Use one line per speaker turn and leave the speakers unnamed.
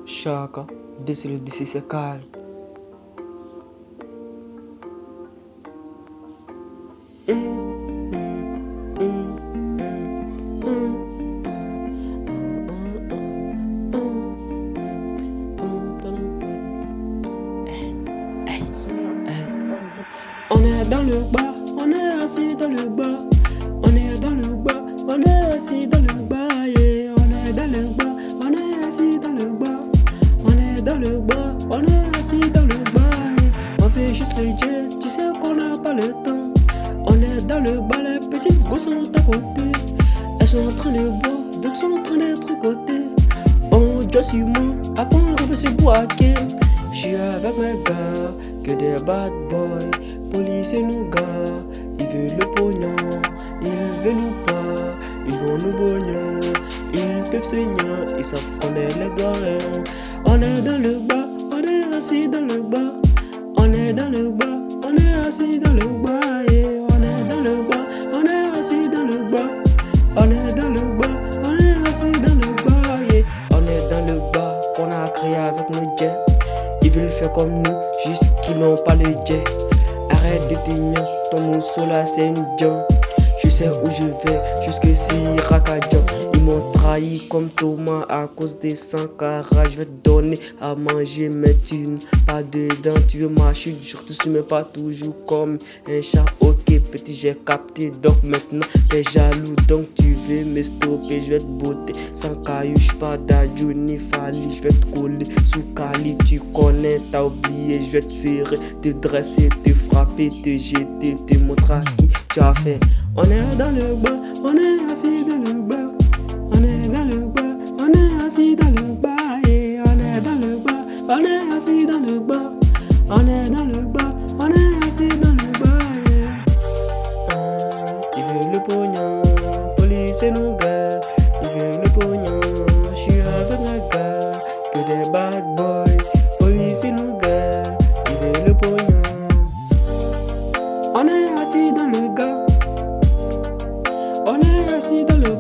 Chaka, décide d'ici c'est calme. On est dans le bas, on est assis dans le bas. On est dans le bas, on est assis dans le bas. Yeah. On est dans le bas, on est assis dans le bas. On est dans le bas, on est assis dans le bas. Yeah. On fait juste le jet, tu sais qu'on n'a pas le temps. On est dans le bas, les petites gosses sont à côté. Elles sont en train de boire, d'autres sont en train d'être tricotés. On doit sur moi, après on veut se boaquer. J'suis avec mes gars, que des bad boys. Police et nous gars, ils veulent le pognon, ils veulent nous pas, ils vont nous bogner, ils peuvent saigner, ils savent qu'on est les doyens. On est dans le bas, on est assis dans le bas. On est dans le bas, on est assis dans le bas. Yeah. On est dans le bas, on est assis dans le bas. On est dans le bas, on est assis dans le bas. Yeah. On est dans le bas, qu'on a créé avec nos jets. Ils veulent faire comme nous, juste qu'ils n'ont pas le jet. Arrête de tenir, ton mousseau là c'est une dent. Je sais où je vais, jusque si Rakadjan. Ils m'ont trahi comme Thomas à cause des 100 carats. Je vais te donner à manger mais tu n'as pas dedans. Tu veux ma chute, je te suis mais pas toujours comme un chat. Ok petit j'ai capté, donc maintenant t'es jaloux. Donc tu veux me stopper, je vais te botter. Sans caillou, j'suis pas d'adjou ni Fali. Je vais te coller sous Cali, tu connais, t'as oublié. Je vais te serrer, te dresser, te frapper, te jeter, te montrer à qui tu as fait. On est dans le bas, on est assis dans le bas. On est dans le bas, on est assis dans le bas. Yeah. On est dans le bas, on est assis dans le bas. On est dans le bas, on est assis dans le bas. Yeah. Ils veulent le pognon, police et nos gars. Ils veulent le pognon, j'suis avec mes gars. Que des bad boys, police et nos gars. Ils veulent le pognon. On est assis dans le gars. On est assis dans le